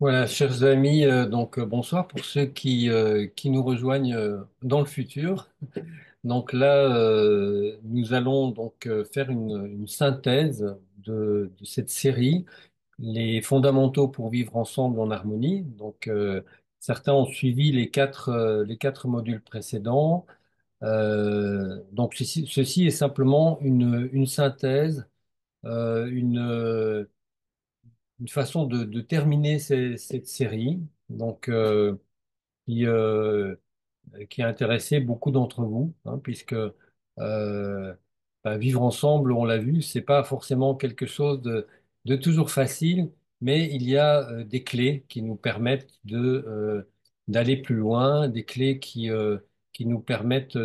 Voilà, chers amis, bonsoir pour ceux qui nous rejoignent dans le futur. Donc là, nous allons faire une synthèse de cette série, les fondamentaux pour vivre ensemble en harmonie. Certains ont suivi les quatre modules précédents. Ceci est simplement une synthèse, une façon de terminer cette série. Donc qui, euh, qui a intéressé beaucoup d'entre vous, hein, puisque vivre ensemble, on l'a vu, c'est pas forcément quelque chose de toujours facile, mais il y a des clés qui nous permettent d'aller plus loin, des clés qui nous permettent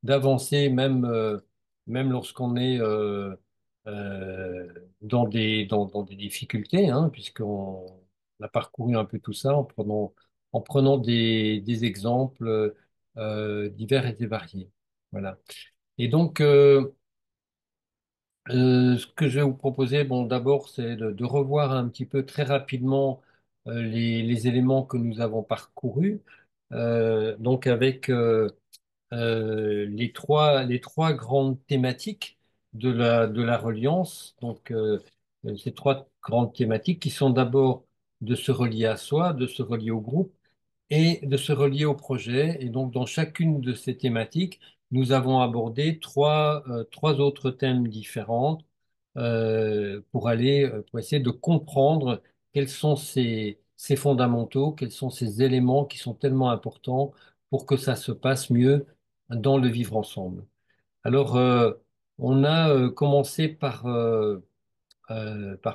d'avancer même lorsqu'on est dans des difficultés, hein, puisqu'on a parcouru un peu tout ça en prenant des exemples divers et variés. Voilà. Et donc, ce que je vais vous proposer, bon, d'abord, c'est de revoir un petit peu très rapidement les éléments que nous avons parcourus, avec les trois grandes thématiques de la reliance. Ces trois grandes thématiques qui sont d'abord de se relier à soi, de se relier au groupe et de se relier au projet. Et donc, dans chacune de ces thématiques, nous avons abordé trois autres thèmes différents pour essayer de comprendre quels sont ces fondamentaux, quels sont ces éléments qui sont tellement importants pour que ça se passe mieux dans le vivre ensemble. Alors, on a commencé par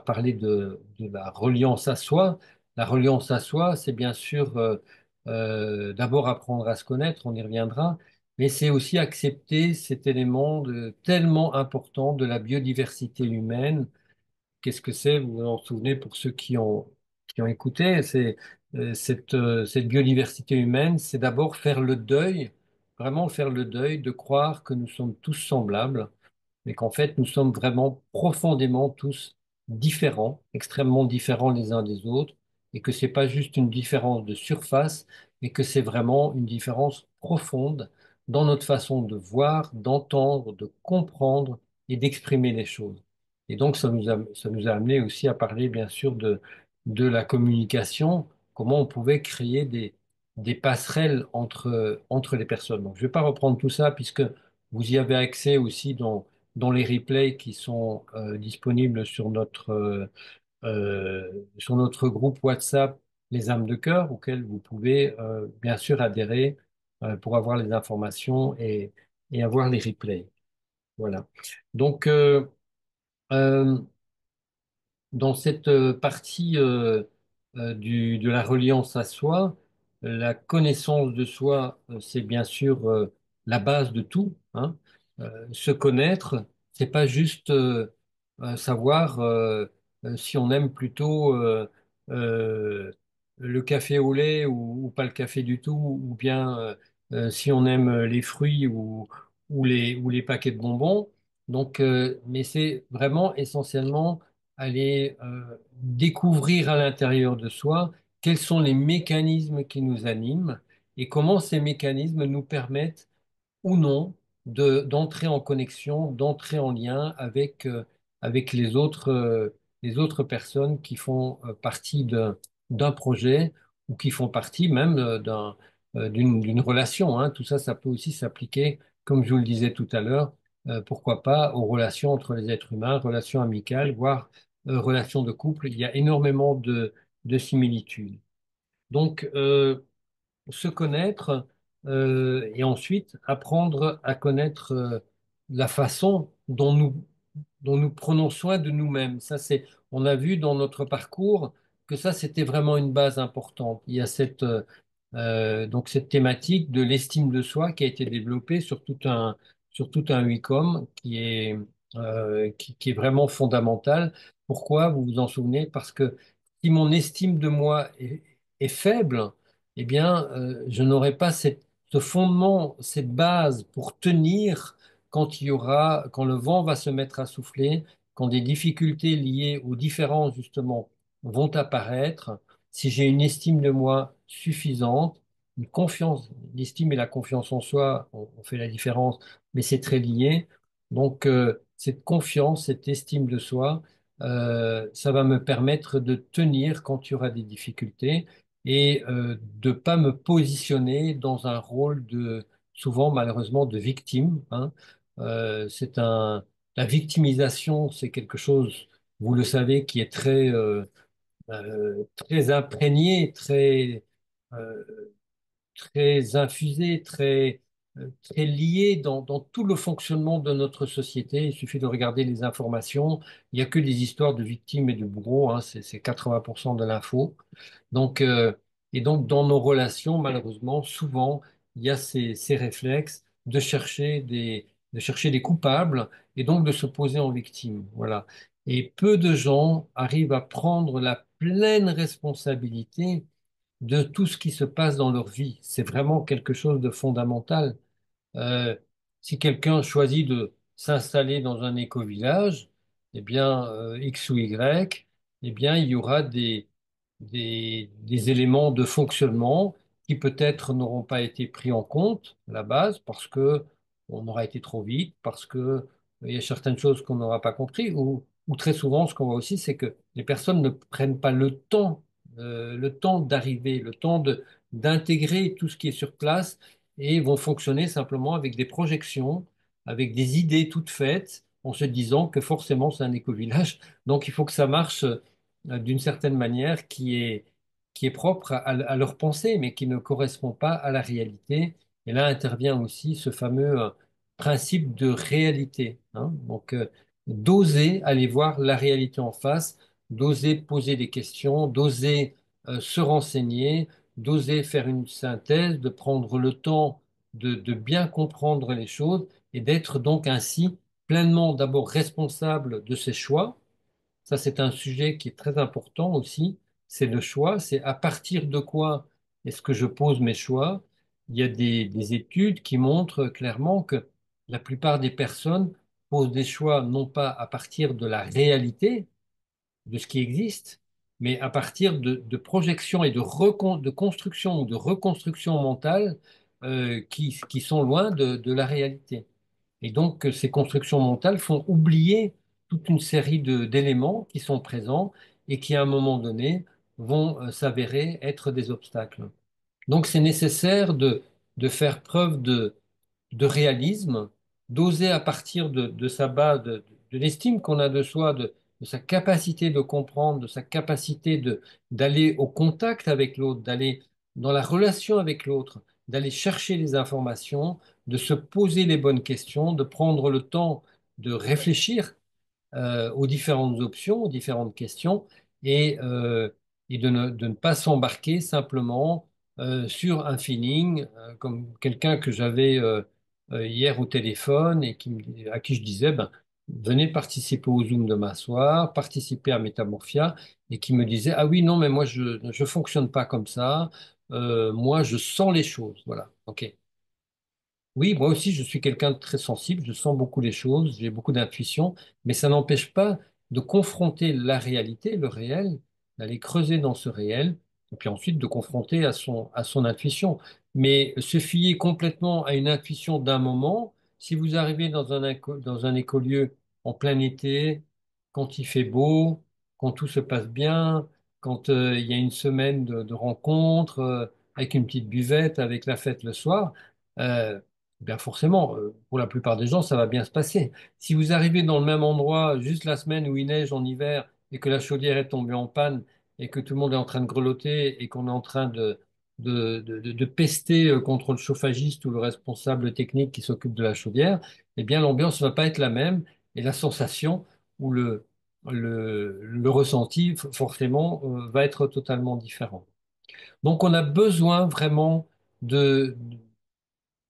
parler de la reliance à soi. La reliance à soi, c'est bien sûr d'abord apprendre à se connaître, on y reviendra, mais c'est aussi accepter cet élément tellement important de la biodiversité humaine. Qu'est-ce que c'est? Vous vous en souvenez pour ceux qui ont écouté, cette biodiversité humaine, c'est d'abord faire le deuil, vraiment faire le deuil de croire que nous sommes tous semblables mais qu'en fait, nous sommes vraiment profondément tous différents, extrêmement différents les uns des autres, et que c'est pas juste une différence de surface, mais que c'est vraiment une différence profonde dans notre façon de voir, d'entendre, de comprendre et d'exprimer les choses. Et donc, ça nous a amené aussi à parler, bien sûr, de la communication, comment on pouvait créer des passerelles entre les personnes. Donc, je ne vais pas reprendre tout ça puisque vous y avez accès aussi dans les replays qui sont disponibles sur notre groupe WhatsApp Les âmes de cœur, auquel vous pouvez bien sûr adhérer pour avoir les informations et avoir les replays. Voilà. Donc, euh, dans cette partie de la reliance à soi, la connaissance de soi, c'est bien sûr la base de tout, hein. Se connaître, c'est pas juste savoir si on aime plutôt le café au lait ou pas le café du tout, ou bien si on aime les fruits ou les paquets de bonbons. Mais c'est vraiment essentiellement aller découvrir à l'intérieur de soi quels sont les mécanismes qui nous animent et comment ces mécanismes nous permettent ou non d'entrer en connexion, d'entrer en lien avec les autres personnes qui font partie d'un projet ou qui font partie même d'une relation, hein. Tout ça, ça peut aussi s'appliquer, comme je vous le disais tout à l'heure, pourquoi pas aux relations entre les êtres humains, relations amicales, voire relations de couple. Il y a énormément de similitudes. Donc, se connaître et ensuite apprendre à connaître la façon dont nous prenons soin de nous-mêmes. On a vu dans notre parcours que ça, c'était vraiment une base importante. Il y a cette thématique de l'estime de soi qui a été développée sur tout un huit-com qui est vraiment fondamental. Pourquoi? Vous vous en souvenez? Parce que si mon estime de moi est faible, eh bien, je n'aurai pas ce fondement, cette base pour tenir quand le vent va se mettre à souffler, quand des difficultés liées aux différences, justement, vont apparaître. si j'ai une estime de moi suffisante, une confiance, l'estime et la confiance en soi, on fait la différence, mais c'est très lié. Donc, cette confiance, cette estime de soi, ça va me permettre de tenir quand il y aura des difficultés et de pas me positionner dans un rôle de, souvent malheureusement, de victime, hein. C'est un, la victimisation, c'est quelque chose, vous le savez, qui est très imprégné, euh, très infusé, très lié dans tout le fonctionnement de notre société. Il suffit de regarder les informations. Il n'y a que des histoires de victimes et de bourreaux, hein, c'est 80% de l'info. Donc, et donc, dans nos relations, malheureusement, souvent, il y a ces réflexes de chercher des coupables et donc de se poser en victime. Voilà. Et peu de gens arrivent à prendre la pleine responsabilité de tout ce qui se passe dans leur vie. C'est vraiment quelque chose de fondamental. Euh, Si quelqu'un choisit de s'installer dans un éco-village, eh bien, X ou Y, eh bien, il y aura des éléments de fonctionnement qui peut-être n'auront pas été pris en compte à la base parce que on aura été trop vite, parce que il y a certaines choses qu'on n'aura pas compris, ou très souvent, ce qu'on voit aussi, c'est que les personnes ne prennent pas le temps d'arriver, d'intégrer tout ce qui est sur place et vont fonctionner simplement avec des projections, avec des idées toutes faites, en se disant que forcément c'est un éco-village. Donc il faut que ça marche d'une certaine manière qui est propre à leur pensée, mais qui ne correspond pas à la réalité. Et là intervient aussi ce fameux principe de réalité, hein. Donc d'oser aller voir la réalité en face, d'oser poser des questions, d'oser se renseigner, d'oser faire une synthèse, de prendre le temps de bien comprendre les choses et d'être donc ainsi pleinement d'abord responsable de ses choix. Ça, c'est un sujet qui est très important aussi. C'est le choix. C'est à partir de quoi est-ce que je pose mes choix? Il y a des études qui montrent clairement que la plupart des personnes posent des choix non pas à partir de la réalité, de ce qui existe, mais à partir de projections et de construction ou de reconstruction mentale qui sont loin de la réalité. Et donc, ces constructions mentales font oublier toute une série d'éléments qui sont présents et qui, à un moment donné, vont s'avérer être des obstacles. Donc, c'est nécessaire de faire preuve de réalisme, d'oser à partir de sa base, de l'estime qu'on a de soi, de sa capacité de comprendre, de sa capacité d'aller au contact avec l'autre, d'aller dans la relation avec l'autre, d'aller chercher les informations, de se poser les bonnes questions, de prendre le temps de réfléchir aux différentes options, aux différentes questions, et, euh, et de ne pas s'embarquer simplement sur un feeling, comme quelqu'un que j'avais hier au téléphone et à qui je disais, ben, venez participer au Zoom demain soir, participer à Métamorphia, et qui me disait, ah oui, non, mais moi, je fonctionne pas comme ça. Moi, je sens les choses. Voilà. OK. Oui, moi aussi, je suis quelqu'un de très sensible, je sens beaucoup les choses, j'ai beaucoup d'intuition, mais ça n'empêche pas de confronter la réalité, le réel, d'aller creuser dans ce réel, et puis ensuite de confronter à son intuition. Mais se fier complètement à une intuition d'un moment, si vous arrivez dans un écolieu en plein été, quand il fait beau, quand tout se passe bien, quand il y a une semaine de rencontres, avec une petite buvette, avec la fête le soir, euh, bien forcément, pour la plupart des gens, ça va bien se passer. Si vous arrivez dans le même endroit juste la semaine où il neige en hiver et que la chaudière est tombée en panne et que tout le monde est en train de grelotter et qu'on est en train de pester contre le chauffagiste ou le responsable technique qui s'occupe de la chaudière, eh bien l'ambiance ne va pas être la même et la sensation ou le ressenti, forcément, va être totalement différent. Donc on a besoin vraiment de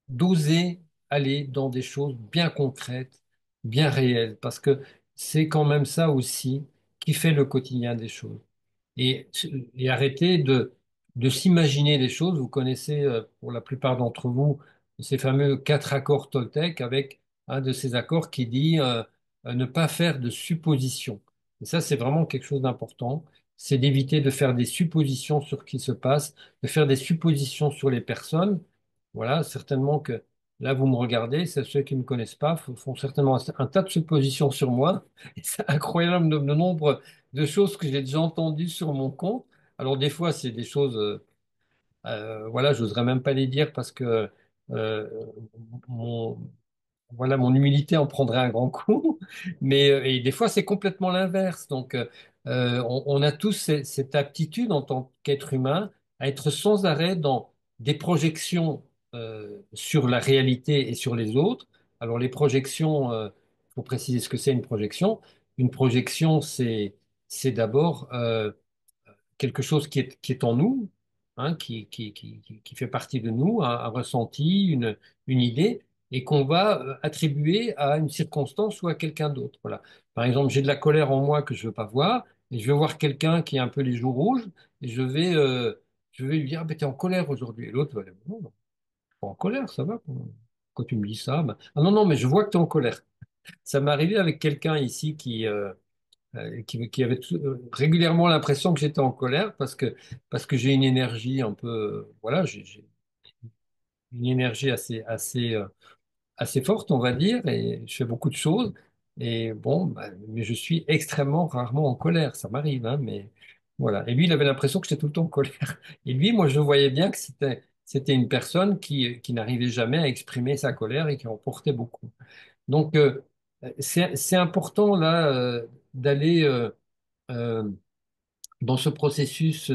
d'oser aller dans des choses bien concrètes, bien réelles, parce que c'est quand même ça aussi qui fait le quotidien des choses. Et, et arrêter de s'imaginer des choses. Vous connaissez, pour la plupart d'entre vous, ces fameux quatre accords Toltec avec un de ces accords qui dit ne pas faire de suppositions. Et ça, c'est vraiment quelque chose d'important. c'est d'éviter de faire des suppositions sur ce qui se passe, de faire des suppositions sur les personnes. Voilà, certainement que là, vous me regardez, ceux qui ne me connaissent pas font certainement un tas de suppositions sur moi. Et c'est incroyable le nombre de choses que j'ai déjà entendues sur mon compte. Alors, des fois, c'est des choses, voilà, j'oserais même pas les dire parce que euh, mon, voilà, mon humilité en prendrait un grand coup, mais et des fois c'est complètement l'inverse. Donc, on a tous cette aptitude en tant qu'être humain à être sans arrêt dans des projections sur la réalité et sur les autres. Alors, les projections, il faut préciser ce que c'est une projection. Une projection, c'est d'abord quelque chose qui est en nous, hein, qui fait partie de nous, un ressenti, une idée, et qu'on va attribuer à une circonstance ou à quelqu'un d'autre. Voilà. Par exemple, j'ai de la colère en moi que je ne veux pas voir, et je vais voir quelqu'un qui a un peu les joues rouges, et je vais lui dire, ah, ben, t'es en colère aujourd'hui. Et l'autre va dire, non, non, je suis pas en colère, ça va. Quand tu me dis ça, ben, ah non, non, mais je vois que tu es en colère. Ça m'est arrivé avec quelqu'un ici qui avait régulièrement l'impression que j'étais en colère parce que j'ai une énergie un peu, voilà, j'ai une énergie assez forte, on va dire, et je fais beaucoup de choses. Et bon, bah, mais je suis extrêmement rarement en colère, ça m'arrive, hein, mais voilà. Et lui, il avait l'impression que j'étais tout le temps en colère. Et lui, moi, je voyais bien que c'était une personne qui n'arrivait jamais à exprimer sa colère et qui en portait beaucoup. Donc, c'est important là d'aller euh, dans ce processus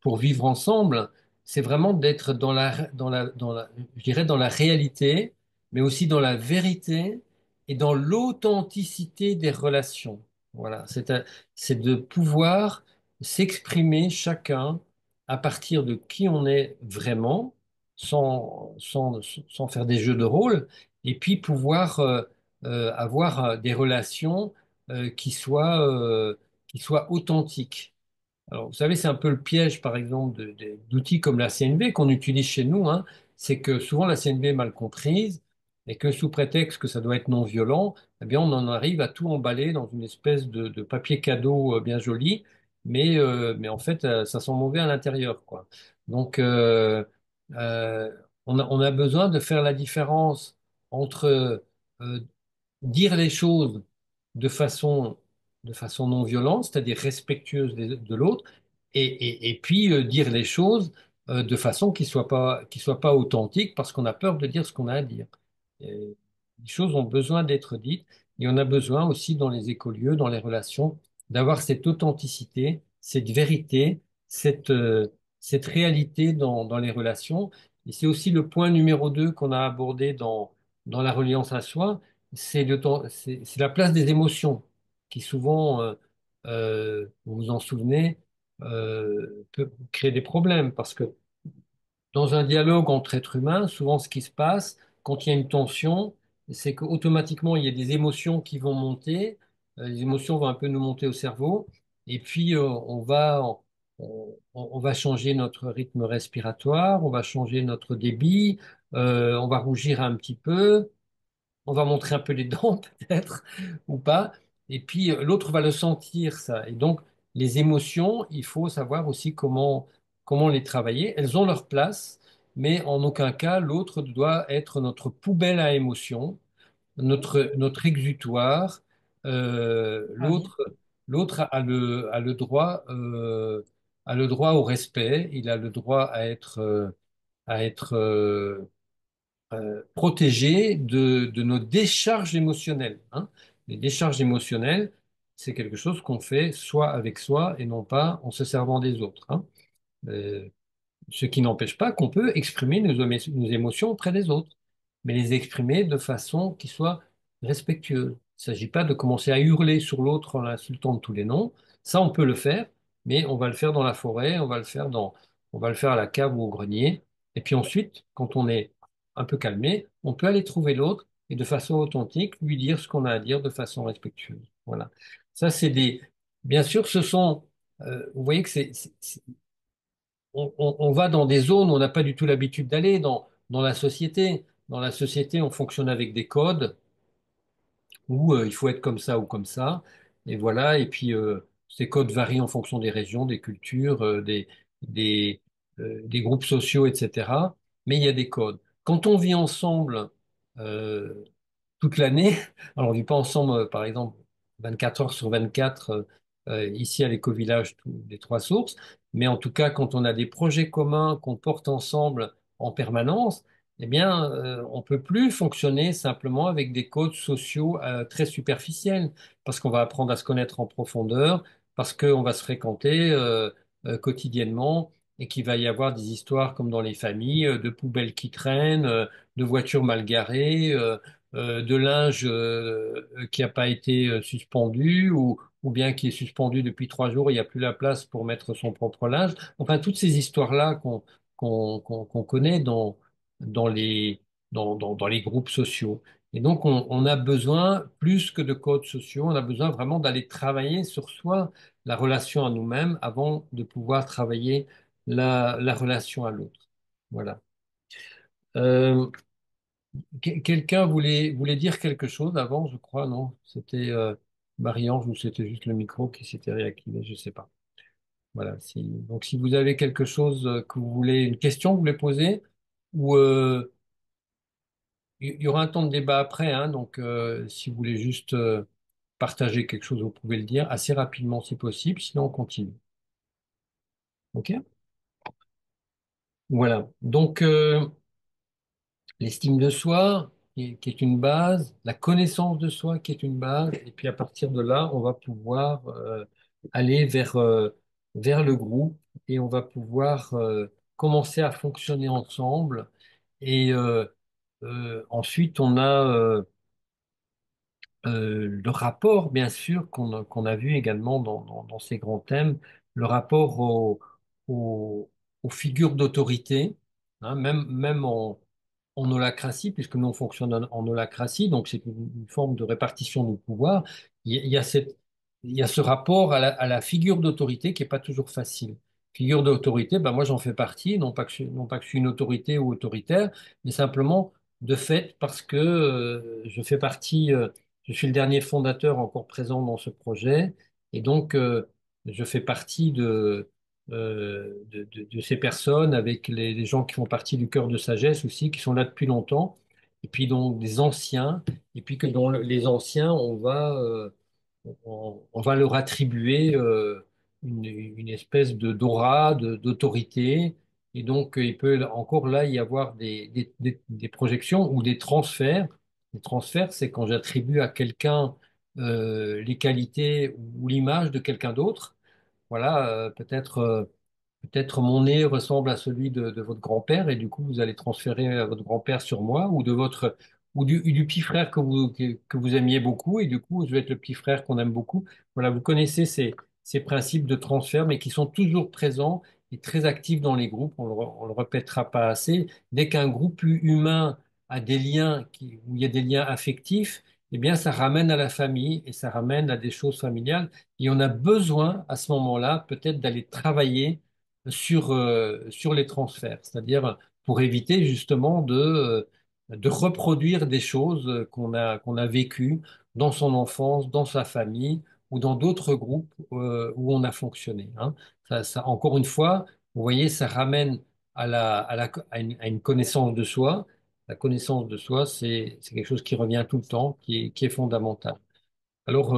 pour vivre ensemble, c'est vraiment d'être je dirais dans la réalité, mais aussi dans la vérité et dans l'authenticité des relations. Voilà, c'est de pouvoir s'exprimer chacun à partir de qui on est vraiment, sans faire des jeux de rôle, et puis pouvoir avoir des relations qui soient authentiques. Alors, vous savez, c'est un peu le piège, par exemple, d'outils comme la CNV qu'on utilise chez nous, hein. C'est que souvent la CNV est mal comprise et que sous prétexte que ça doit être non violent, eh bien, on en arrive à tout emballer dans une espèce de papier cadeau bien joli, mais en fait, ça sent mauvais à l'intérieur, quoi. Donc, euh, on a besoin de faire la différence entre euh, dire les choses de façon, de façon non violente, c'est-à-dire respectueuse de l'autre, et puis dire les choses de façon qui soit pas authentique parce qu'on a peur de dire ce qu'on a à dire. Et les choses ont besoin d'être dites et on a besoin aussi dans les écolieux, dans les relations, d'avoir cette authenticité, cette vérité, cette réalité dans les relations. Et c'est aussi le point numéro 2 qu'on a abordé dans la reliance à soi, c'est la place des émotions qui souvent, vous vous en souvenez, peut créer des problèmes parce que dans un dialogue entre êtres humains, souvent ce qui se passe quand il y a une tension, c'est qu'automatiquement il y a des émotions qui vont monter, les émotions vont un peu nous monter au cerveau et puis on va changer notre rythme respiratoire, on va changer notre débit, on va rougir un petit peu, on va montrer un peu les dents peut-être ou pas. Et puis l'autre va le sentir ça. Et donc les émotions, il faut savoir aussi comment les travailler. Elles ont leur place, mais en aucun cas l'autre doit être notre poubelle à émotions, notre exutoire. Ah oui. L'autre a le droit au respect. Il a le droit à être protégé de nos décharges émotionnelles, hein. Les décharges émotionnelles, c'est quelque chose qu'on fait soit avec soi et non pas en se servant des autres, hein. Euh, Ce qui n'empêche pas qu'on peut exprimer nos émotions auprès des autres, mais les exprimer de façon qui soit respectueuse. Il ne s'agit pas de commencer à hurler sur l'autre en l'insultant de tous les noms. Ça, on peut le faire, mais on va le faire dans la forêt, on va le faire à la cave ou au grenier. Et puis ensuite, quand on est un peu calmé, on peut aller trouver l'autre et de façon authentique, lui dire ce qu'on a à dire de façon respectueuse. Voilà. Ça, bien sûr, vous voyez que on va dans des zones où on n'a pas du tout l'habitude d'aller dans la société. Dans la société, on fonctionne avec des codes où il faut être comme ça ou comme ça. Et voilà. Et puis, ces codes varient en fonction des régions, des cultures, des, des groupes sociaux, etc. Mais il y a des codes. Quand on vit ensemble, euh, toute l'année. Alors, on vit pas ensemble, par exemple, 24 heures sur 24, ici à l'Éco-Village, les trois sources. Mais en tout cas, quand on a des projets communs qu'on porte ensemble en permanence, eh bien, on peut plus fonctionner simplement avec des codes sociaux, très superficiels, parce qu'on va apprendre à se connaître en profondeur, parce qu'on va se fréquenter, quotidiennement, et qu'il va y avoir des histoires comme dans les familles, de poubelles qui traînent, de voitures mal garées, de linge qui n'a pas été suspendu ou bien qui est suspendu depuis 3 jours, il n'y a plus la place pour mettre son propre linge. Enfin, toutes ces histoires-là qu'on connaît dans les, dans les groupes sociaux. Et donc, on a besoin, plus que de codes sociaux, on a besoin vraiment d'aller travailler sur soi, la relation à nous-mêmes, avant de pouvoir travailler la relation à l'autre. Voilà. Euh, Quelqu'un voulait dire quelque chose avant, je crois, non? C'était Marie-Ange ou c'était juste le micro qui s'était réactivé, je sais pas. Voilà. Donc, si vous avez quelque chose que vous voulez, une question que vous voulez poser, ou il y aura un temps de débat après, hein, donc si vous voulez juste partager quelque chose, vous pouvez le dire assez rapidement si possible, sinon on continue. OK? Voilà. Donc, l'estime de soi, qui est une base, la connaissance de soi, qui est une base, et puis à partir de là, on va pouvoir aller vers le groupe et on va pouvoir commencer à fonctionner ensemble. Et ensuite, on a le rapport, bien sûr, qu'on a vu également dans ces grands thèmes, le rapport aux figures d'autorité, hein, même en holacratie, puisque nous on fonctionne en holacratie, donc c'est une forme de répartition du pouvoir. Il y a il y a ce rapport à la figure d'autorité qui est pas toujours facile. Figure d'autorité, ben moi j'en fais partie, non pas que je suis une autorité ou autoritaire, mais simplement de fait parce que je fais partie. Je suis le dernier fondateur encore présent dans ce projet et donc je fais partie de ces personnes avec les gens qui font partie du cœur de sagesse aussi, qui sont là depuis longtemps, et puis donc des anciens, et puis que dans les anciens, on va leur attribuer une espèce de d'aura, d'autorité, et donc il peut encore là y avoir des projections ou des transferts. Les transferts, c'est quand j'attribue à quelqu'un les qualités ou l'image de quelqu'un d'autre. Voilà, peut-être mon nez ressemble à celui de votre grand-père et du coup vous allez transférer votre grand-père sur moi ou de votre ou du petit frère que vous aimiez beaucoup et du coup je vais être le petit frère qu'on aime beaucoup. Voilà, vous connaissez ces principes de transfert mais qui sont toujours présents et très actifs dans les groupes. On le répétera pas assez. Dès qu'un groupe humain a des liens où il y a des liens affectifs, eh bien ça ramène à la famille et ça ramène à des choses familiales. Et on a besoin à ce moment-là peut-être d'aller travailler sur les transferts, c'est-à-dire pour éviter justement de reproduire des choses qu'on a vécues dans son enfance, dans sa famille ou dans d'autres groupes où on a fonctionné, hein. Encore une fois, vous voyez, ça ramène à une connaissance de soi. La connaissance de soi, c'est quelque chose qui revient tout le temps, qui est fondamental. Alors,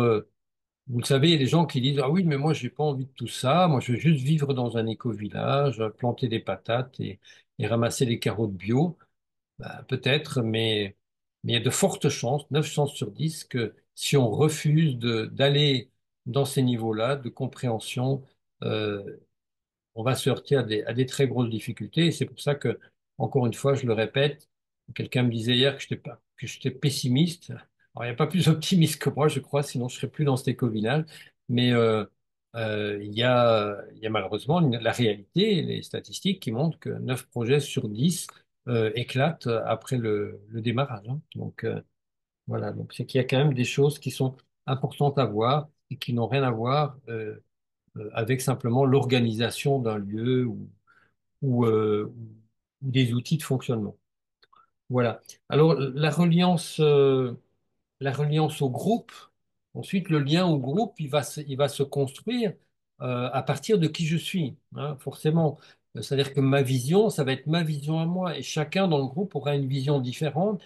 vous le savez, il y a des gens qui disent, ah oui, mais moi, j'ai pas envie de tout ça. Moi, je veux juste vivre dans un éco-village, planter des patates et ramasser des carottes bio. Ben, peut-être, mais il y a de fortes chances, 9 chances sur 10, que si on refuse d'aller dans ces niveaux-là de compréhension, euh, on va se heurter à des très grosses difficultés. Et c'est pour ça que, encore une fois, je le répète, quelqu'un me disait hier que j'étais pessimiste. Alors, il n'y a pas plus optimiste que moi, je crois, sinon je serais plus dans cet éco-village. Mais il y a malheureusement la réalité, les statistiques qui montrent que 9 projets sur 10 éclatent après le démarrage, hein. Donc, voilà, donc c'est qu'il y a quand même des choses qui sont importantes à voir et qui n'ont rien à voir avec simplement l'organisation d'un lieu ou des outils de fonctionnement. Voilà. Alors, la reliance au groupe, Ensuite, le lien au groupe, il va se construire à partir de qui je suis, hein, forcément. C'est-à-dire que ma vision, ça va être ma vision à moi, et chacun dans le groupe aura une vision différente.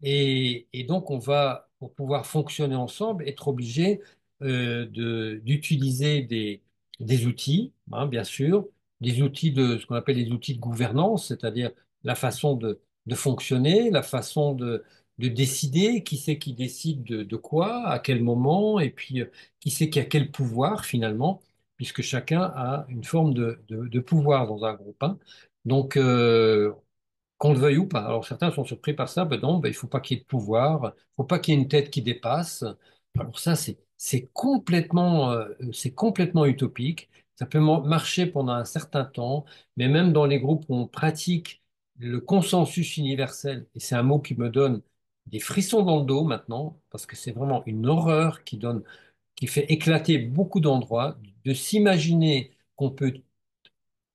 Et donc, on va, pour pouvoir fonctionner ensemble, être obligé d'utiliser des outils, hein, bien sûr, des outils de ce qu'on appelle les outils de gouvernance, c'est-à-dire la façon de fonctionner, la façon de décider, qui c'est qui décide de quoi, à quel moment, et puis qui c'est qui a quel pouvoir finalement, puisque chacun a une forme de pouvoir dans un groupe, hein. Donc, qu'on le veuille ou pas. Alors certains sont surpris par ça, ben non, ben, il faut pas qu'il y ait de pouvoir, il faut pas qu'il y ait une tête qui dépasse. Alors ça, c'est complètement utopique. Ça peut marcher pendant un certain temps, mais même dans les groupes où on pratique le consensus universel, et c'est un mot qui me donne des frissons dans le dos maintenant, parce que c'est vraiment une horreur qui fait éclater beaucoup d'endroits, de s'imaginer qu'on peut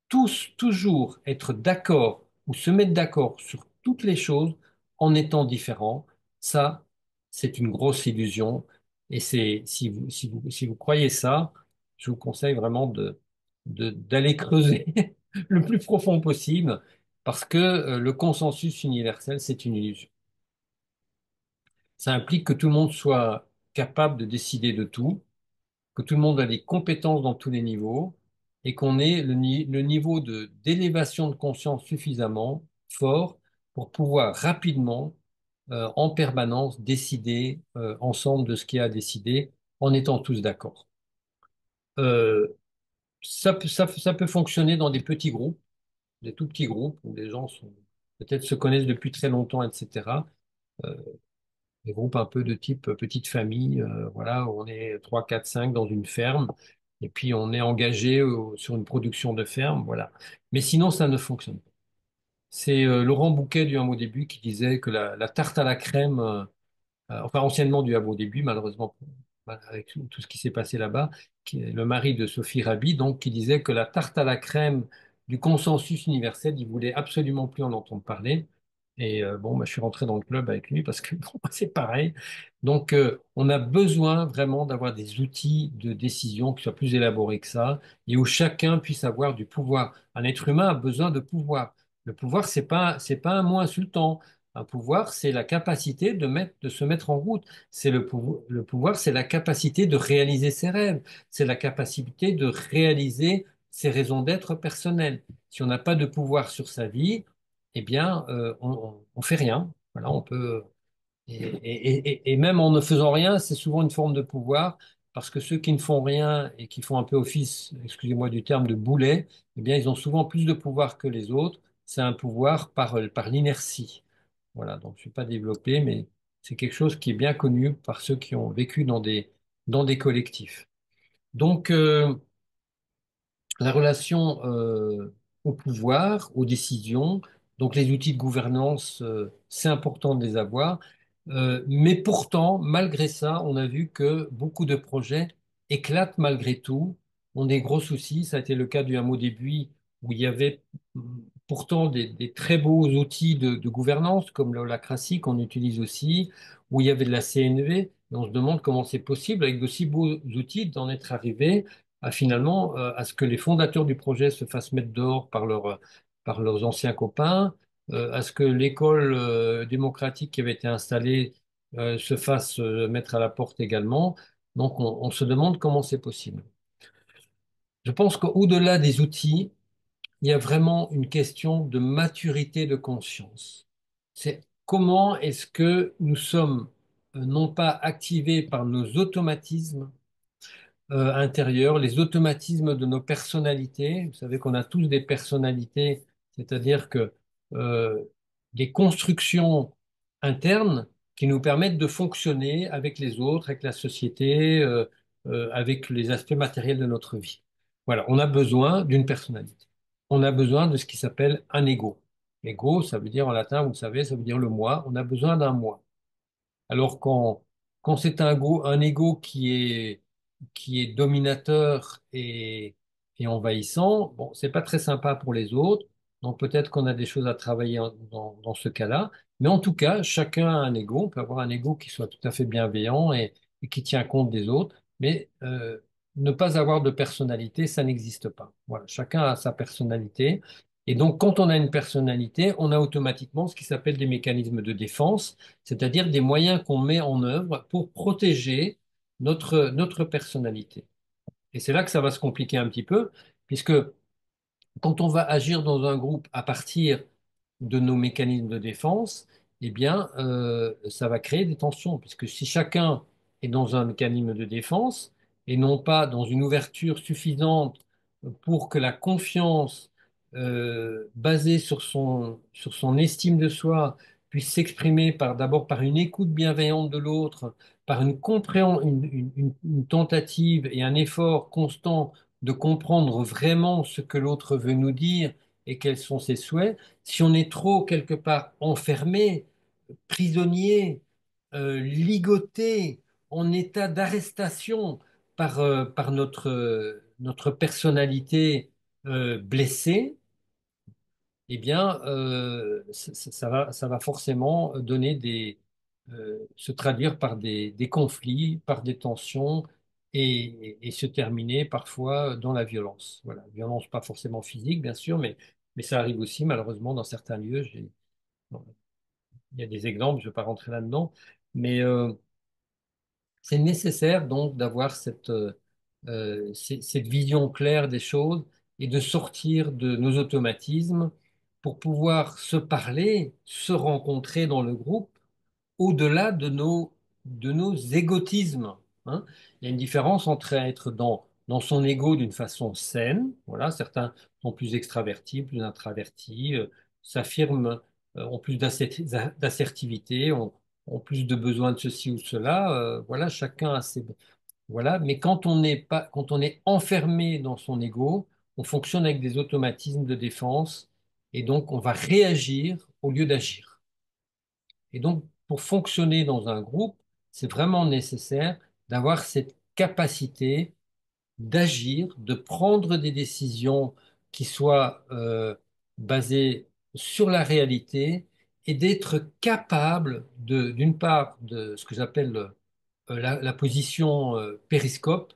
tous toujours être d'accord ou se mettre d'accord sur toutes les choses en étant différents, ça, c'est une grosse illusion. Et si vous croyez ça, je vous conseille vraiment d'aller creuser le plus profond possible parce que le consensus universel, c'est une illusion. Ça implique que tout le monde soit capable de décider de tout, que tout le monde a des compétences dans tous les niveaux et qu'on ait le niveau d'élévation de conscience suffisamment fort pour pouvoir rapidement, en permanence, décider ensemble de ce qu'il y a à décider en étant tous d'accord. Euh, ça peut fonctionner dans des petits groupes, des tout petits groupes où les gens peut-être se connaissent depuis très longtemps, etc. Des groupes un peu de type petite famille, voilà, où on est 3, 4, 5 dans une ferme, et puis on est engagé sur une production de ferme, voilà. Mais sinon, ça ne fonctionne pas. C'est Laurent Bouquet du Hameau au début qui disait que la tarte à la crème, enfin anciennement du Hameau au début, malheureusement, avec tout ce qui s'est passé là-bas, qui est le mari de Sophie Rabi, donc qui disait que la tarte à la crème du consensus universel, il voulait absolument plus en entendre parler. Et bon, bah, je suis rentré dans le club avec lui parce que bon, c'est pareil. Donc, on a besoin vraiment d'avoir des outils de décision qui soient plus élaborés que ça et où chacun puisse avoir du pouvoir. Un être humain a besoin de pouvoir. Le pouvoir, c'est pas un mot insultant. Un pouvoir, c'est la capacité de se mettre en route. Le pouvoir, c'est la capacité de réaliser ses rêves. C'est la capacité de réaliser ses raisons d'être personnelles. Si on n'a pas de pouvoir sur sa vie, eh bien, on fait rien. Voilà, on peut, et même en ne faisant rien, c'est souvent une forme de pouvoir, parce que ceux qui ne font rien et qui font un peu office, excusez-moi du terme, de boulet, eh bien, ils ont souvent plus de pouvoir que les autres. C'est un pouvoir par l'inertie. Voilà, donc je ne vais pas développer, mais c'est quelque chose qui est bien connu par ceux qui ont vécu dans des collectifs. Donc, la relation au pouvoir, aux décisions, donc les outils de gouvernance, c'est important de les avoir. Mais pourtant, malgré ça, on a vu que beaucoup de projets éclatent malgré tout, ont des gros soucis. Ça a été le cas du Hameau des Buis, où il y avait pourtant des très beaux outils de gouvernance, comme l'holacratie qu'on utilise aussi, où il y avait de la CNV. Et on se demande comment c'est possible, avec de si beaux outils, d'en être arrivé à finalement à ce que les fondateurs du projet se fassent mettre dehors par leurs anciens copains, à ce que l'école démocratique qui avait été installée se fasse mettre à la porte également. Donc on se demande comment c'est possible. Je pense qu'au-delà des outils, il y a vraiment une question de maturité de conscience. C'est comment est-ce que nous sommes non pas activés par nos automatismes, intérieures, les automatismes de nos personnalités. Vous savez qu'on a tous des personnalités, c'est-à-dire que euh, des constructions internes qui nous permettent de fonctionner avec les autres, avec la société, avec les aspects matériels de notre vie. Voilà, on a besoin d'une personnalité. On a besoin de ce qui s'appelle un ego. Ego, ça veut dire en latin, vous le savez, ça veut dire le moi. On a besoin d'un moi. Alors quand c'est un ego qui est dominateur et envahissant, bon, c'est pas très sympa pour les autres. Donc peut-être qu'on a des choses à travailler dans ce cas-là. Mais en tout cas, chacun a un ego. On peut avoir un ego qui soit tout à fait bienveillant et qui tient compte des autres, mais ne pas avoir de personnalité, ça n'existe pas. Voilà, chacun a sa personnalité. Et donc, quand on a une personnalité, on a automatiquement ce qui s'appelle des mécanismes de défense, c'est-à-dire des moyens qu'on met en œuvre pour protéger notre personnalité. Et c'est là que ça va se compliquer un petit peu, puisque quand on va agir dans un groupe à partir de nos mécanismes de défense, eh bien, ça va créer des tensions, puisque si chacun est dans un mécanisme de défense et non pas dans une ouverture suffisante pour que la confiance basée sur son estime de soi puisse s'exprimer d'abord par une écoute bienveillante de l'autre, par une une tentative et un effort constant de comprendre vraiment ce que l'autre veut nous dire et quels sont ses souhaits, si on est trop quelque part enfermé, prisonnier, ligoté, en état d'arrestation par notre personnalité blessée, eh bien, ça va forcément se traduire par des conflits, par des tensions et se terminer parfois dans la violence. Voilà, violence pas forcément physique, bien sûr, mais ça arrive aussi malheureusement dans certains lieux. Bon, il y a des exemples, je ne vais pas rentrer là-dedans, mais c'est nécessaire donc d'avoir cette vision claire des choses et de sortir de nos automatismes pour pouvoir se parler, se rencontrer dans le groupe au-delà de nos égotismes, hein. Il y a une différence entre être dans son ego d'une façon saine, voilà, certains sont plus extravertis, plus introvertis, s'affirment, ont plus d'assertivité, ont plus de besoin de ceci ou de cela, voilà, chacun a ses... Voilà, mais quand on est enfermé dans son ego, on fonctionne avec des automatismes de défense et donc on va réagir au lieu d'agir. Et donc, pour fonctionner dans un groupe, c'est vraiment nécessaire d'avoir cette capacité d'agir, de prendre des décisions qui soient basées sur la réalité et d'être capable d'une part, de ce que j'appelle la position périscope,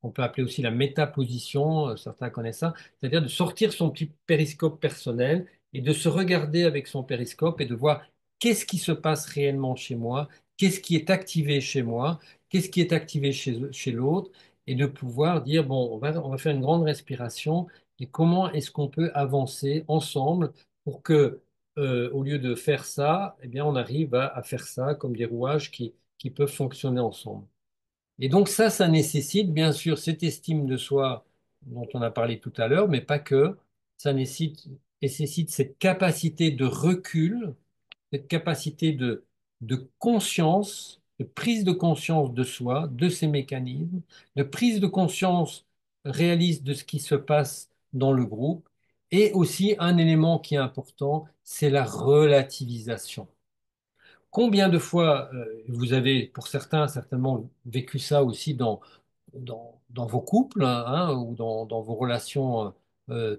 on peut appeler aussi la métaposition, certains connaissent ça, c'est-à-dire de sortir son petit périscope personnel et de se regarder avec son périscope et de voir qu'est-ce qui se passe réellement chez moi, qu'est-ce qui est activé chez moi, qu'est-ce qui est activé chez l'autre, et de pouvoir dire, bon, on va faire une grande respiration et comment est-ce qu'on peut avancer ensemble pour que, au lieu de faire ça, eh bien, on arrive à faire ça comme des rouages qui peuvent fonctionner ensemble. Et donc ça nécessite bien sûr cette estime de soi dont on a parlé tout à l'heure, mais pas que. Ça nécessite cette capacité de recul, cette capacité de conscience, de prise de conscience de soi, de ses mécanismes, de prise de conscience réaliste de ce qui se passe dans le groupe. Et aussi un élément qui est important, c'est la relativisation. Combien de fois vous avez, pour certains, certainement vécu ça aussi dans vos couples, hein, ou dans vos relations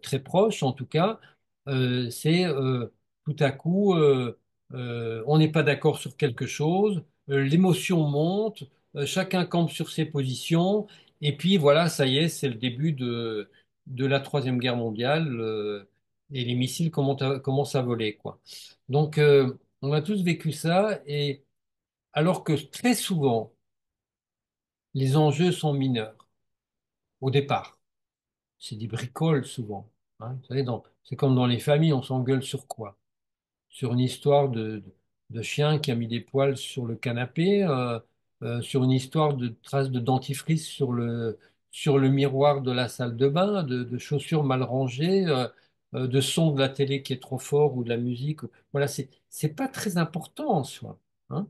très proches, en tout cas, c'est tout à coup, on n'est pas d'accord sur quelque chose, l'émotion monte, chacun campe sur ses positions, et puis voilà, ça y est, c'est le début de la Troisième Guerre mondiale, et les missiles commencent à voler, quoi. Donc, on a tous vécu ça, et alors que très souvent, les enjeux sont mineurs au départ. C'est des bricoles souvent, hein. Vous savez, c'est comme dans les familles, on s'engueule sur quoi? Sur une histoire de chien qui a mis des poils sur le canapé, sur une histoire de traces de dentifrice sur le miroir de la salle de bain, de chaussures mal rangées, de son de la télé qui est trop fort ou de la musique. Voilà, c'est pas très important en soi, hein,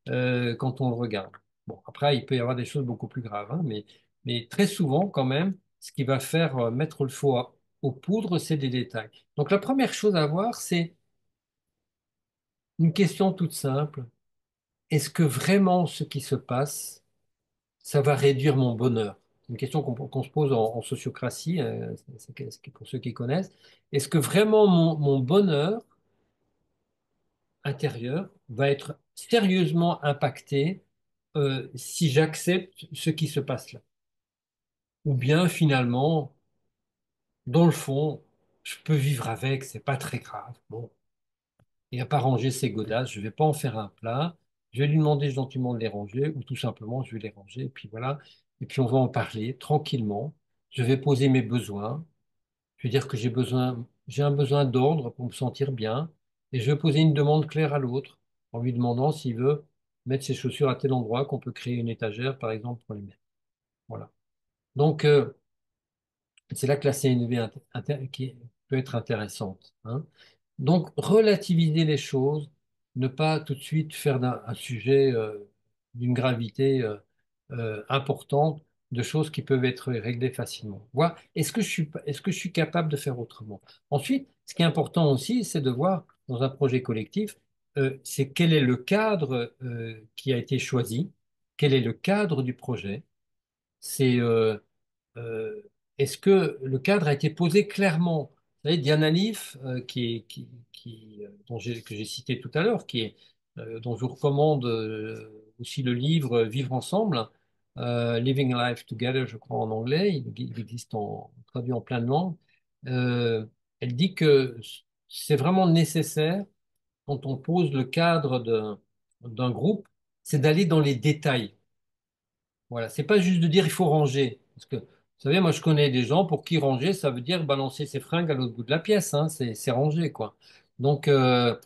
quand on le regarde. Bon, après, il peut y avoir des choses beaucoup plus graves, hein, mais très souvent, quand même, ce qui va faire mettre le feu aux poudres, c'est des détails. Donc, la première chose à voir, c'est une question toute simple. Est-ce que vraiment ce qui se passe, ça va réduire mon bonheur? C'est une question qu'on se pose en sociocratie, c'est pour ceux qui connaissent. Est-ce que vraiment mon bonheur intérieur va être sérieusement impacté si j'accepte ce qui se passe là. Ou bien finalement, dans le fond, je peux vivre avec, c'est pas très grave. Bon, il n'a pas rangé ses godasses, je vais pas en faire un plat. Je vais lui demander gentiment de les ranger, ou tout simplement, je vais les ranger, et puis voilà. Et puis on va en parler tranquillement. Je vais poser mes besoins. Je vais dire que j'ai un besoin d'ordre pour me sentir bien, et je vais poser une demande claire à l'autre, en lui demandant s'il veut mettre ses chaussures à tel endroit, qu'on peut créer une étagère, par exemple, pour les mettre. Voilà. Donc, c'est là que la CNV qui peut être intéressante, hein. Donc, relativiser les choses, ne pas tout de suite faire d'un un sujet d'une gravité importante, de choses qui peuvent être réglées facilement. Voir, est-ce que je suis capable de faire autrement? Ensuite, ce qui est important aussi, c'est de voir dans un projet collectif, c'est quel est le cadre qui a été choisi, quel est le cadre du projet. C'est euh, est-ce que le cadre a été posé clairement? Vous savez, Diana Leaf, que j'ai cité tout à l'heure, dont je vous recommande aussi le livre Vivre ensemble, Living Life Together, je crois en anglais, il existe traduit en plein de langues. Euh, Elle dit que c'est vraiment nécessaire, quand on pose le cadre d'un groupe, c'est d'aller dans les détails. Voilà, c'est pas juste de dire il faut ranger. Parce que, vous savez, moi je connais des gens pour qui ranger, ça veut dire balancer ses fringues à l'autre bout de la pièce, hein, c'est ranger, quoi. Donc, euh,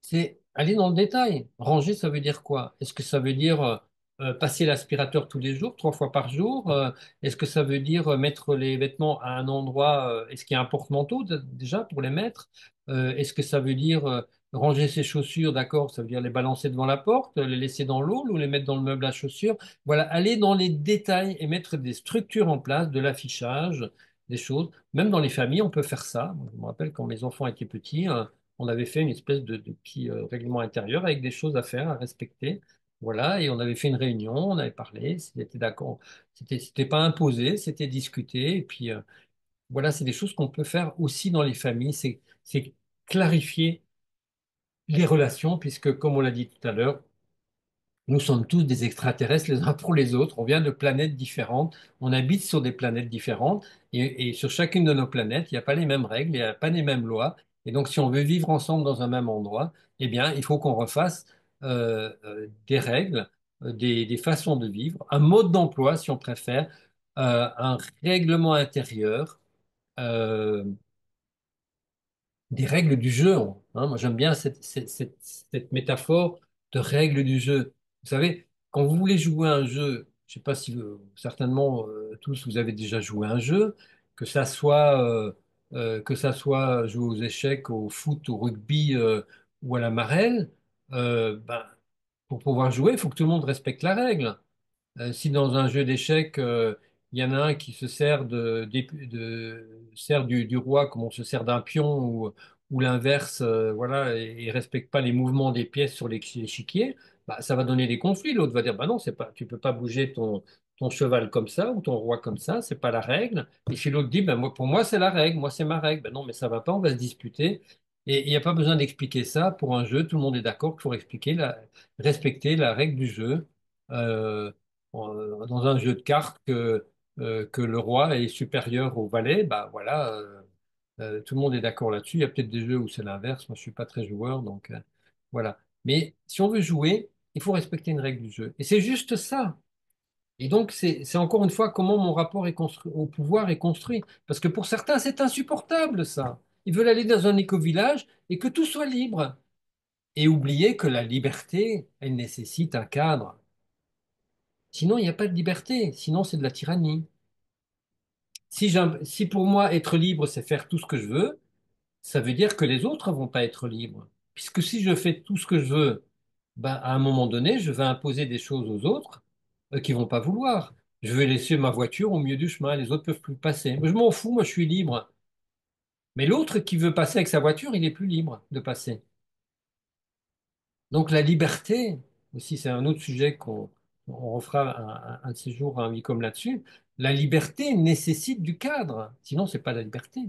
c'est aller dans le détail. Ranger, ça veut dire quoi? Est-ce que ça veut dire passer l'aspirateur tous les jours, 3 fois par jour? Est-ce que ça veut dire mettre les vêtements à un endroit? Est-ce qu'il y a un porte-manteau déjà pour les mettre? Est-ce que ça veut dire ranger ses chaussures? D'accord, ça veut dire les balancer devant la porte, les laisser dans l'eau ou les mettre dans le meuble à chaussures? Voilà, aller dans les détails et mettre des structures en place, de l'affichage, des choses. Même dans les familles, on peut faire ça. Moi, je me rappelle quand mes enfants étaient petits. On avait fait une espèce de petit règlement intérieur avec des choses à faire, à respecter. Voilà, et on avait fait une réunion, on avait parlé, c'était d'accord, c'était pas imposé, c'était discuté, et puis voilà, c'est des choses qu'on peut faire aussi dans les familles, c'est clarifier les relations, puisque comme on l'a dit tout à l'heure, nous sommes tous des extraterrestres les uns pour les autres. On vient de planètes différentes. On habite sur des planètes différentes. Et sur chacune de nos planètes, il n'y a pas les mêmes règles, il n'y a pas les mêmes lois. Et donc, si on veut vivre ensemble dans un même endroit, eh bien, il faut qu'on refasse des règles, des façons de vivre, un mode d'emploi, si on préfère, un règlement intérieur. euh, des règles du jeu, hein. Moi, j'aime bien cette métaphore de règles du jeu. Vous savez, quand vous voulez jouer à un jeu, je ne sais pas si certainement tous vous avez déjà joué à un jeu, que ça soit jouer aux échecs, au foot, au rugby ou à la marelle, ben, pour pouvoir jouer, il faut que tout le monde respecte la règle. Si dans un jeu d'échecs, il y en a un qui se sert sert du roi comme on se sert d'un pion ou l'inverse, voilà, et respecte pas les mouvements des pièces sur l'échiquier, bah, ça va donner des conflits. L'autre va dire, bah non, c'est pas, tu peux pas bouger ton cheval comme ça ou ton roi comme ça, c'est pas la règle. Et si l'autre dit, ben moi, pour moi, c'est la règle, moi, c'est ma règle. Ben non, mais ça va pas, on va se disputer. Et il n'y a pas besoin d'expliquer ça pour un jeu, tout le monde est d'accord qu'il faut respecter la règle du jeu. Euh, dans un jeu de cartes que le roi est supérieur au valet, bah voilà, tout le monde est d'accord là-dessus. Il y a peut-être des jeux où c'est l'inverse. Moi, je suis pas très joueur, donc voilà. Mais si on veut jouer, il faut respecter une règle du jeu. Et c'est juste ça. Et donc, c'est encore une fois comment mon rapport est construit, au pouvoir est construit. Parce que pour certains, c'est insupportable, ça. Ils veulent aller dans un éco-village et que tout soit libre. Et oublier que la liberté, elle nécessite un cadre. Sinon, il n'y a pas de liberté. Sinon, c'est de la tyrannie. Si pour moi, être libre, c'est faire tout ce que je veux, ça veut dire que les autres vont pas être libres. Puisque si je fais tout ce que je veux, ben, à un moment donné, je vais imposer des choses aux autres qui vont pas vouloir. Je vais laisser ma voiture au milieu du chemin, les autres peuvent plus passer. Mais je m'en fous, moi je suis libre. Mais l'autre qui veut passer avec sa voiture, il est plus libre de passer. Donc la liberté, aussi c'est un autre sujet on refera un de ces jours un Wicom là-dessus. La liberté nécessite du cadre, sinon c'est pas la liberté.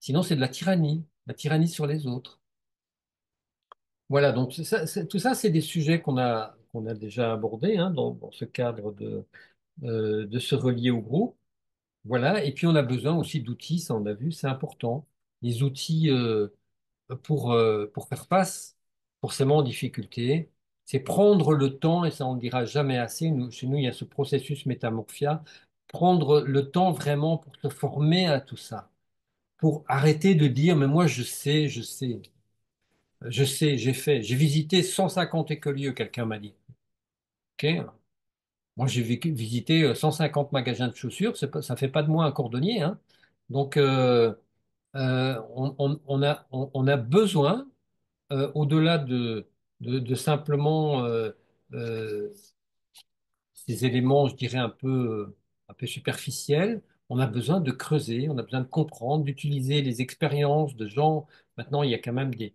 Sinon c'est de la tyrannie sur les autres. Voilà, donc tout ça, c'est des sujets qu'on a déjà abordés hein, dans ce cadre de se relier au groupe. Voilà, et puis on a besoin aussi d'outils, ça on a vu, c'est important. Les outils pour faire face forcément aux difficultés, c'est prendre le temps, et ça on ne dira jamais assez, chez nous il y a ce processus métamorphia, prendre le temps vraiment pour se former à tout ça, pour arrêter de dire, mais moi je sais, j'ai fait, j'ai visité 150 écolieux, quelqu'un m'a dit. OK? Moi, visité 150 magasins de chaussures, ça fait pas de moi un cordonnier, hein. Donc, on a besoin, au-delà de simplement euh, ces éléments, je dirais, un peu superficiels, on a besoin de creuser, on a besoin de comprendre, d'utiliser les expériences de gens. Maintenant, il y a quand même il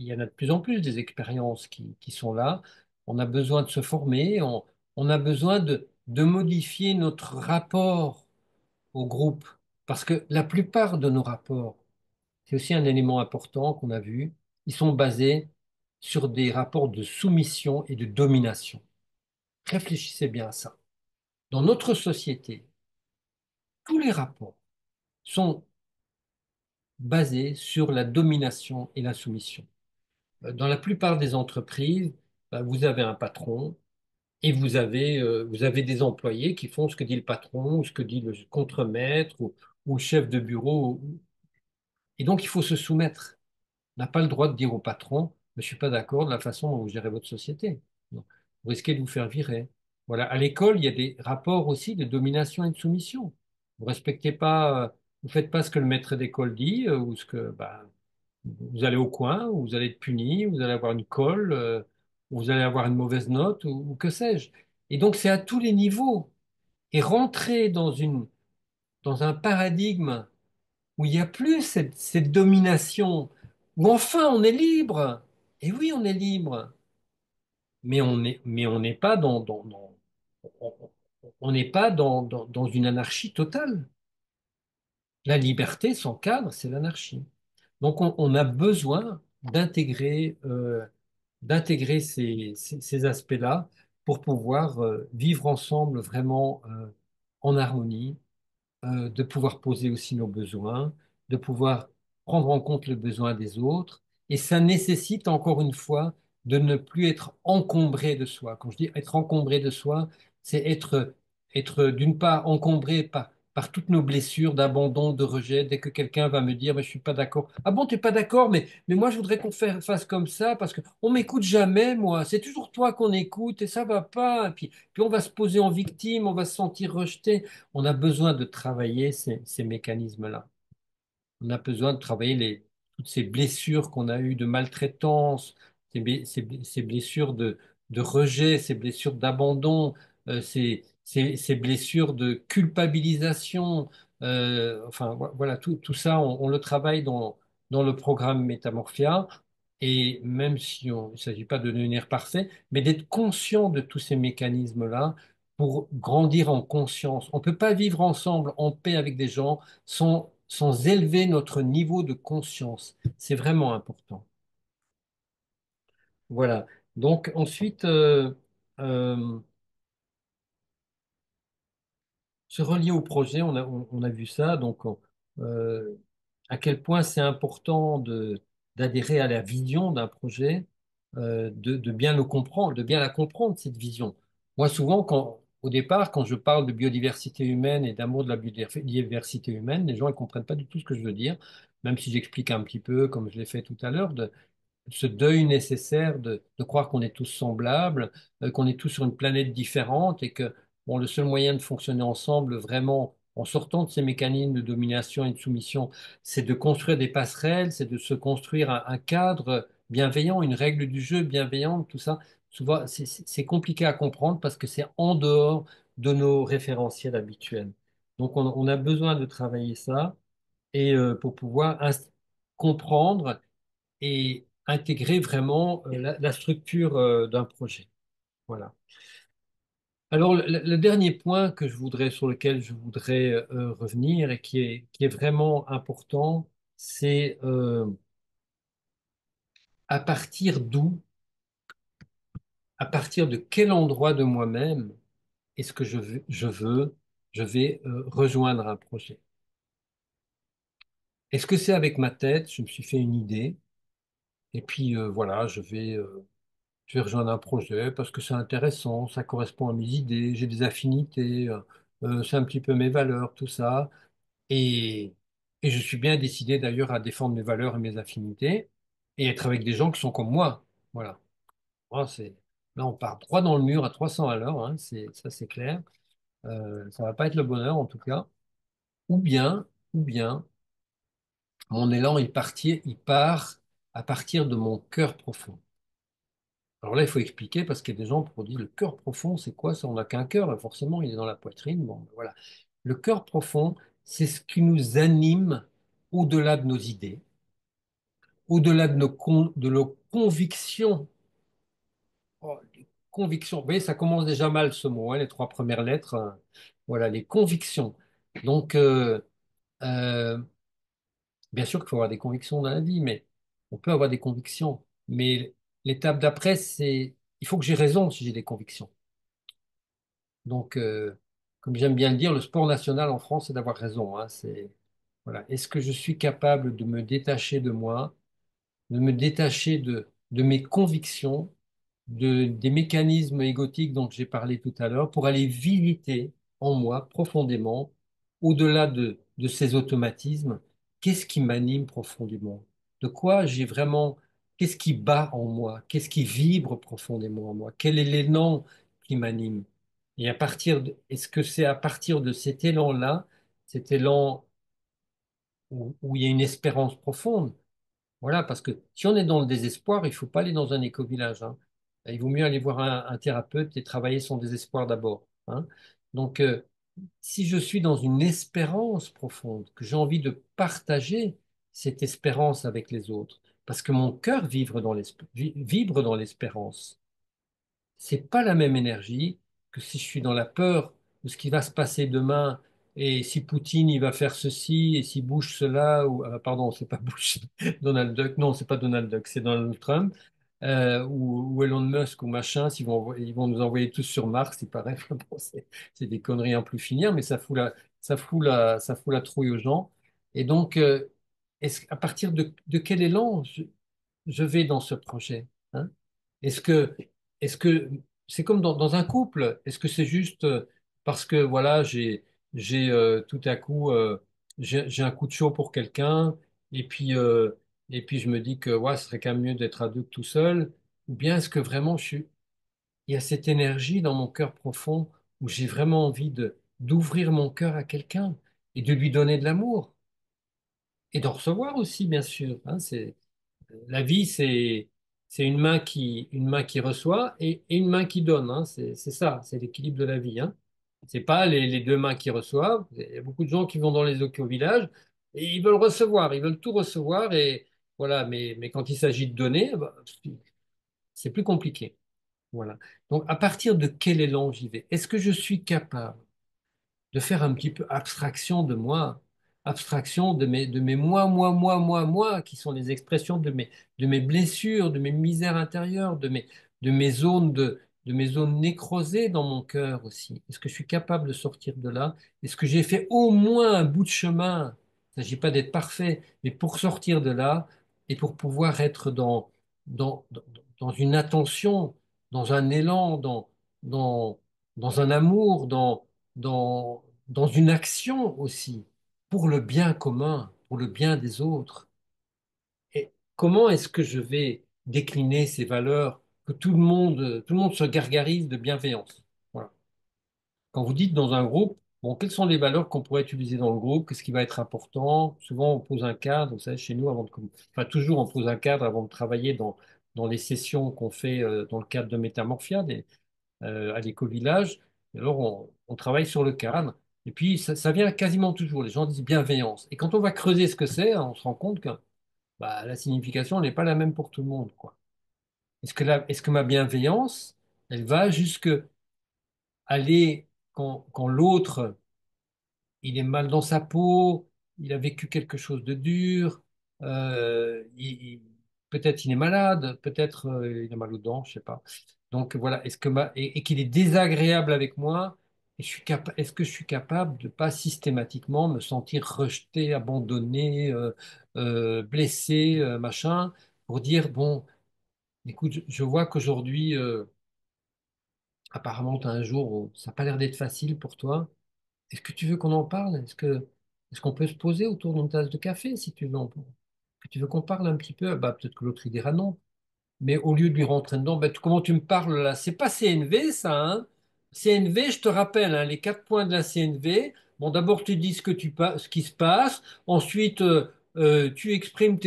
y en a de plus en plus des expériences qui sont là. On a besoin de se former, on a besoin de modifier notre rapport au groupe. Parce que la plupart de nos rapports, c'est aussi un élément important qu'on a vu, ils sont basés sur des rapports de soumission et de domination. Réfléchissez bien à ça. Dans notre société, tous les rapports sont basés sur la domination et la soumission. Dans la plupart des entreprises, vous avez un patron et vous avez des employés qui font ce que dit le patron ou ce que dit le contremaître ou le chef de bureau. Et donc, il faut se soumettre. On n'a pas le droit de dire au patron, je ne suis pas d'accord de la façon dont vous gérez votre société. Non. Vous risquez de vous faire virer. Voilà. À l'école, il y a des rapports aussi de domination et de soumission. Vous respectez pas, vous faites pas ce que le maître d'école dit, ou ce que, bah, vous allez au coin, ou vous allez être puni, vous allez avoir une colle, ou vous allez avoir une mauvaise note, ou que sais-je. Et donc, c'est à tous les niveaux. Et rentrer dans un paradigme où il n'y a plus cette domination, où enfin on est libre. Et oui, on est libre, mais on n'est pas on on n'est pas dans une anarchie totale. La liberté, sans cadre, c'est l'anarchie. Donc on a besoin d'intégrer ces aspects-là pour pouvoir vivre ensemble vraiment en harmonie, de pouvoir poser aussi nos besoins, de pouvoir prendre en compte le besoin des autres. Et ça nécessite, encore une fois, de ne plus être encombré de soi. Quand je dis être encombré de soi, c'est être d'une part encombré par toutes nos blessures d'abandon, de rejet. Dès que quelqu'un va me dire, mais je suis pas d'accord. Ah bon, t'es pas d'accord, mais moi je voudrais qu'on fasse comme ça parce que on m'écoute jamais, moi. C'est toujours toi qu'on écoute et ça va pas. Puis on va se poser en victime, on va se sentir rejeté. On a besoin de travailler ces mécanismes-là. On a besoin de travailler toutes ces blessures qu'on a eues de maltraitance, ces blessures de rejet, ces blessures d'abandon, ces blessures de culpabilisation. Enfin, voilà, tout ça, on le travaille dans le programme Métamorphia. Et même si il ne s'agit pas de devenir parfait, mais d'être conscient de tous ces mécanismes-là pour grandir en conscience. On ne peut pas vivre ensemble en paix avec des gens sans élever notre niveau de conscience. C'est vraiment important. Voilà. Donc ensuite, euh, se relier au projet, on a vu ça. Donc, euh, à quel point c'est important d'adhérer à la vision d'un projet, de bien le comprendre, de bien la comprendre, cette vision. Moi, souvent, au départ, quand je parle de biodiversité humaine et d'amour de la biodiversité humaine, les gens ne comprennent pas du tout ce que je veux dire, même si j'explique un petit peu, comme je l'ai fait tout à l'heure, ce deuil nécessaire de croire qu'on est tous semblables, qu'on est tous sur une planète différente et que bon, le seul moyen de fonctionner ensemble vraiment en sortant de ces mécanismes de domination et de soumission, c'est de construire des passerelles, c'est de se construire un cadre bienveillant, une règle du jeu bienveillante, tout ça. Souvent, c'est compliqué à comprendre parce que c'est en dehors de nos référentiels habituels. Donc, on a besoin de travailler ça et pour pouvoir comprendre et intégrer vraiment la structure d'un projet. Voilà. Alors, le dernier point sur lequel je voudrais revenir et qui est vraiment important, c'est à partir d'où, à partir de quel endroit de moi-même est-ce que je vais rejoindre un projet? Est-ce que c'est avec ma tête, je me suis fait une idée, et puis voilà, je vais rejoindre un projet parce que c'est intéressant, ça correspond à mes idées, j'ai des affinités, c'est un petit peu mes valeurs, tout ça. Et, et je suis bien décidé d'ailleurs à défendre mes valeurs et mes affinités et être avec des gens qui sont comme moi. Voilà. Moi, là, on part droit dans le mur à 300 à l'heure, hein, ça c'est clair. Ça va pas être le bonheur en tout cas. Ou bien, mon élan, il part à partir de mon cœur profond. Alors là, il faut expliquer parce qu'il y a des gens pour dire le cœur profond, c'est quoi ça? On n'a qu'un cœur, forcément, il est dans la poitrine. Bon, ben voilà. Le cœur profond, c'est ce qui nous anime au-delà de nos idées, au-delà de nos convictions. Oh, les convictions, vous voyez, ça commence déjà mal ce mot, hein, les trois premières lettres. Voilà, les convictions. Donc, euh, bien sûr qu'il faut avoir des convictions dans la vie, mais on peut avoir des convictions. Mais l'étape d'après, c'est il faut que j'ai raison si j'ai des convictions. Donc, comme j'aime bien le dire, le sport national en France, c'est d'avoir raison, hein. Voilà. Est-ce que je suis capable de me détacher de moi, de me détacher de mes convictions, des mécanismes égotiques dont j'ai parlé tout à l'heure, pour aller visiter en moi profondément, au-delà de ces automatismes, qu'est-ce qui m'anime profondément? De quoi j'ai vraiment, qu'est-ce qui bat en moi? Qu'est-ce qui vibre profondément en moi? Quel est l'élan qui m'anime? Et est-ce que c'est à partir de cet élan-là, cet élan où il y a une espérance profonde? Voilà, parce que si on est dans le désespoir, il faut pas aller dans un éco-village, hein. Il vaut mieux aller voir un thérapeute et travailler son désespoir d'abord, hein. Donc, si je suis dans une espérance profonde, que j'ai envie de partager cette espérance avec les autres, parce que mon cœur vibre dans l'espérance, c'est pas la même énergie que si je suis dans la peur de ce qui va se passer demain et si Poutine il va faire ceci et si Bush cela ou pardon c'est pas Bush Donald Duck non c'est pas Donald Duck c'est Donald Trump ou Elon Musk ou machin ils vont nous envoyer tous sur Mars il paraît. Bon, c'est des conneries en plus finir mais ça fout la trouille aux gens et donc à partir de quel élan je vais dans ce projet, hein? Est-ce que, est-ce que c'est comme dans un couple? Est-ce que c'est juste parce que voilà, tout à coup j'ai un coup de chaud pour quelqu'un et puis je me dis que ouais, ce serait quand même mieux d'être à deux que tout seul? Ou bien est-ce que vraiment il y a cette énergie dans mon cœur profond où j'ai vraiment envie de d'ouvrir mon cœur à quelqu'un et de lui donner de l'amour et d'en recevoir aussi, bien sûr, hein, la vie, c'est une main qui reçoit et une main qui donne, hein. C'est ça, c'est l'équilibre de la vie, hein. C'est pas les deux mains qui reçoivent. Il y a beaucoup de gens qui vont dans les éco-villages et ils veulent recevoir, ils veulent tout recevoir et voilà. Mais quand il s'agit de donner, bah, c'est plus compliqué. Voilà. Donc, à partir de quel élan j'y vais? Est-ce que je suis capable de faire un petit peu abstraction de moi, abstraction de mes moi, qui sont les expressions de mes blessures, de mes misères intérieures, de mes de mes zones nécrosées dans mon cœur aussi. Est-ce que je suis capable de sortir de là? Est-ce que j'ai fait au moins un bout de chemin? Il ne s'agit pas d'être parfait, mais pour sortir de là et pour pouvoir être dans, dans, dans une attention, dans un élan, dans, dans un amour, dans une action aussi, pour le bien commun, pour le bien des autres. Et comment est-ce que je vais décliner ces valeurs que tout le monde se gargarise de bienveillance? Voilà. Quand vous dites dans un groupe, bon, quelles sont les valeurs qu'on pourrait utiliser dans le groupe? Qu'est-ce qui va être important? Souvent, on pose un cadre, vous savez, chez nous, enfin, toujours on pose un cadre avant de travailler dans les sessions qu'on fait dans le cadre de Métamorphia, à l'éco-village. Et alors, on travaille sur le cadre. Et puis, ça vient quasiment toujours. Les gens disent bienveillance. Et quand on va creuser ce que c'est, on se rend compte que bah, la signification n'est pas la même pour tout le monde, quoi. Est-ce que ma bienveillance, elle va jusque aller quand l'autre, il est mal dans sa peau, il a vécu quelque chose de dur, peut-être il est malade, peut-être il a mal aux dents, je sais pas. Donc voilà, et qu'il est désagréable avec moi, est-ce que je suis capable de pas systématiquement me sentir rejeté, abandonné, blessé, machin, pour dire, bon, écoute, je vois qu'aujourd'hui, apparemment, tu as un jour où ça n'a pas l'air d'être facile pour toi. Est-ce que tu veux qu'on en parle? Est-ce qu'on peut se poser autour d'une tasse de café si tu veux? Que tu veux qu'on parle un petit peu? Bah, peut-être que l'autre il dira non. Mais au lieu de lui rentrer dedans, ben, comment tu me parles là? C'est pas CNV ça, hein? CNV, je te rappelle, hein, les 4 points de la CNV. Bon, d'abord tu dis ce qui se passe. Ensuite, tu exprimes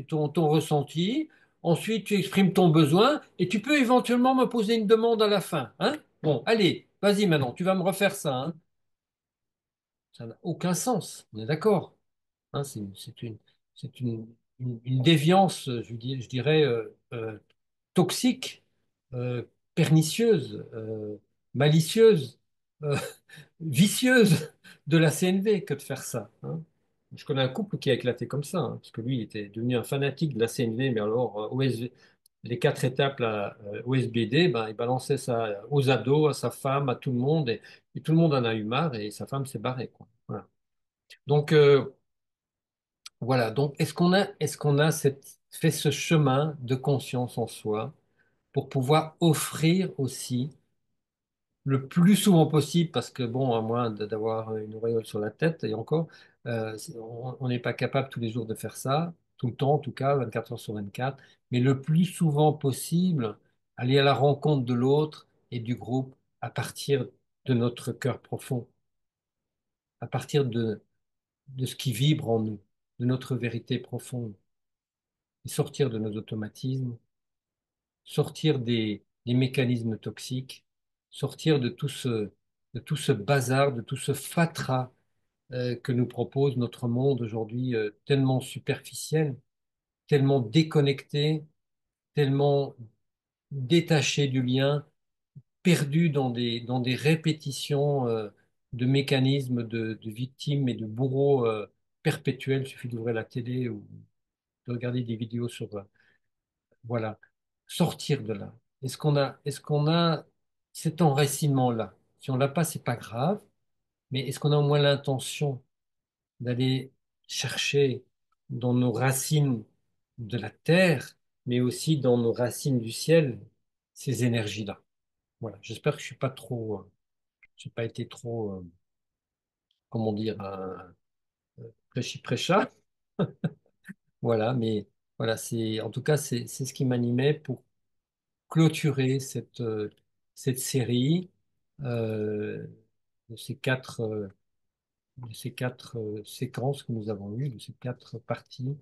ton ressenti. Ensuite, tu exprimes ton besoin. Et tu peux éventuellement me poser une demande à la fin, hein? Bon, allez, vas-y maintenant, tu vas me refaire ça, hein? Ça n'a aucun sens. On est d'accord, hein? C'est une déviance, je dirais, toxique, euh, pernicieuse, malicieuse, euh, vicieuse de la CNV que de faire ça, hein. Je connais un couple qui a éclaté comme ça, hein, parce que lui il était devenu un fanatique de la CNV, mais alors les 4 étapes là, OSBD, ben, il balançait ça aux ados, à sa femme, à tout le monde, et tout le monde en a eu marre, et sa femme s'est barrée, quoi. Voilà. Donc, voilà. Donc, est-ce qu'on a fait ce chemin de conscience en soi pour pouvoir offrir aussi le plus souvent possible, parce que bon, à moins d'avoir une auréole sur la tête, et encore, on n'est pas capable tous les jours de faire ça, tout le temps en tout cas, 24 heures sur 24, mais le plus souvent possible, aller à la rencontre de l'autre et du groupe à partir de notre cœur profond, à partir de ce qui vibre en nous, de notre vérité profonde, et sortir de nos automatismes, sortir des mécanismes toxiques, sortir de tout ce bazar, de tout ce fatras que nous propose notre monde aujourd'hui, tellement superficiel, tellement déconnecté, tellement détaché du lien, perdu dans des répétitions de mécanismes de victimes et de bourreaux perpétuels. Il suffit d'ouvrir la télé ou de regarder des vidéos sur, voilà, sortir de là. Est-ce qu'on a cet enracinement-là? Si on l'a pas, c'est pas grave, mais est-ce qu'on a au moins l'intention d'aller chercher dans nos racines de la terre, mais aussi dans nos racines du ciel, ces énergies-là? Voilà. J'espère que je suis pas trop, j'ai pas été trop, comment dire, un prêchi-prêcha. Voilà, mais voilà, en tout cas, c'est ce qui m'animait pour clôturer cette série euh, de ces quatre séquences que nous avons eues, de ces 4 parties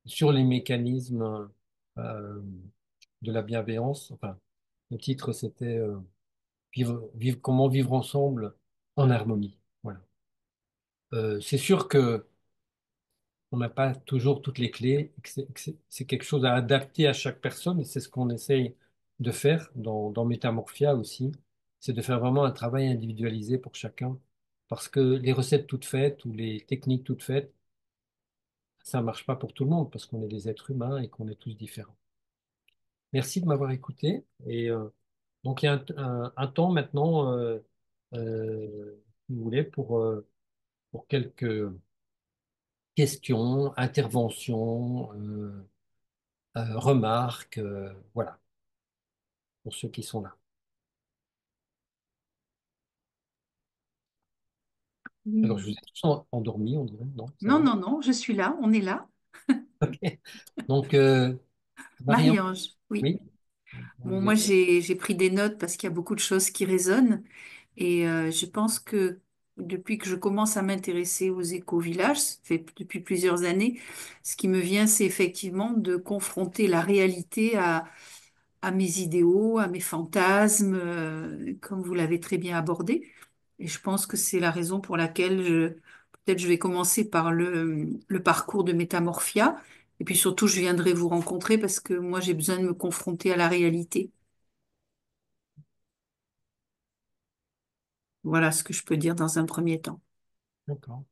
sur les mécanismes euh, de la bienveillance. Enfin, le titre, c'était comment vivre ensemble en harmonie. Voilà. C'est sûr que on n'a pas toujours toutes les clés, et que c'est quelque chose à adapter à chaque personne, et c'est ce qu'on essaye de faire dans Métamorphia aussi, c'est de faire vraiment un travail individualisé pour chacun, parce que les recettes toutes faites ou les techniques toutes faites, ça ne marche pas pour tout le monde, parce qu'on est des êtres humains et qu'on est tous différents. Merci de m'avoir écouté, et donc il y a un temps maintenant, si vous voulez, pour quelques questions, interventions, remarques, voilà, pour ceux qui sont là. Alors, je vous Oui. ai tous endormis, on dirait, non, ça Non, va? non, non, je suis là, on est là. Ok. Donc, Marion, Marie-Ange, oui. oui, on Bon, vous moi, écoute. j'ai pris des notes parce qu'il y a beaucoup de choses qui résonnent. Et je pense que depuis que je commence à m'intéresser aux éco-villages, ça fait depuis plusieurs années, ce qui me vient, c'est effectivement de confronter la réalité à mes idéaux, à mes fantasmes, comme vous l'avez très bien abordé. Et je pense que c'est la raison pour laquelle peut-être je vais commencer par le parcours de Métamorphia. Et puis surtout, je viendrai vous rencontrer parce que moi, j'ai besoin de me confronter à la réalité. Voilà ce que je peux dire dans un premier temps. D'accord.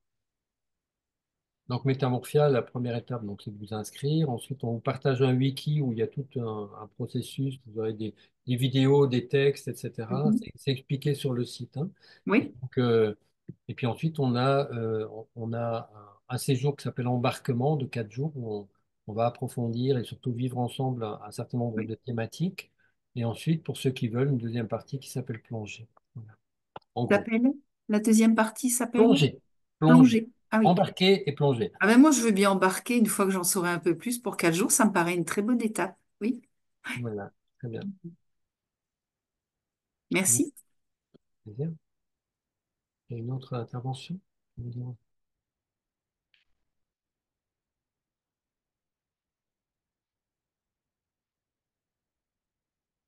Donc, Métamorphia, la première étape, donc, c'est de vous inscrire. Ensuite, on vous partage un wiki où il y a tout un processus. Vous aurez des vidéos, des textes, etc. Mhm. C'est expliqué sur le site, hein. Et, Oui, donc, et puis ensuite, on a un séjour qui s'appelle Embarquement de 4 jours où on va approfondir et surtout vivre ensemble un certain nombre oui. de thématiques. Et ensuite, pour ceux qui veulent, une deuxième partie qui s'appelle Plongée. Voilà. En gros, S'appelle? La deuxième partie s'appelle plonger, plonger, plonger. Ah oui. embarquer et plonger. Ah ben moi, je veux bien embarquer une fois que j'en saurai un peu plus pour 4 jours. Ça me paraît une très bonne étape. Oui, Voilà, très bien. Avec merci. plaisir. Il y a une autre intervention?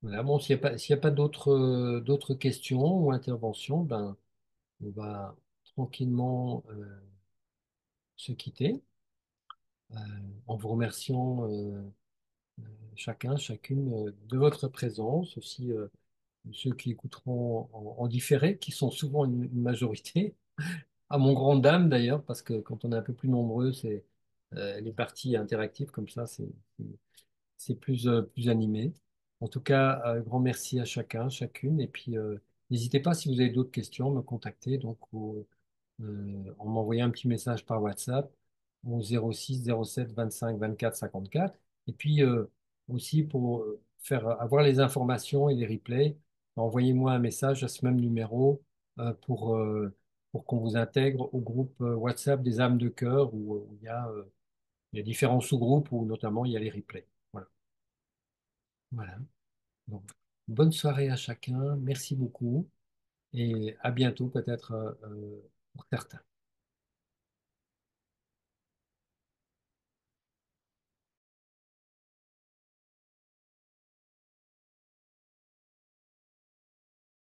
Voilà, bon, s'il y a pas d'autres questions ou interventions, ben, on va tranquillement se quitter euh, en vous remerciant chacun, chacune de votre présence, aussi ceux qui écouteront en différé, qui sont souvent une majorité, à mon grand dame d'ailleurs, parce que quand on est un peu plus nombreux, c'est les parties interactives comme ça, c'est plus animé. En tout cas, grand merci à chacun, chacune. Et puis, n'hésitez pas si vous avez d'autres questions, à me contacter donc en m'envoyant un petit message par WhatsApp au 06 07 25 24 54. Et puis aussi pour faire avoir les informations et les replays, envoyez-moi un message à ce même numéro euh, pour, euh, pour qu'on vous intègre au groupe WhatsApp des âmes de cœur où il y a différents sous-groupes où notamment il y a les replays. Voilà. Voilà. Donc, bonne soirée à chacun. Merci beaucoup et à bientôt peut-être pour certains.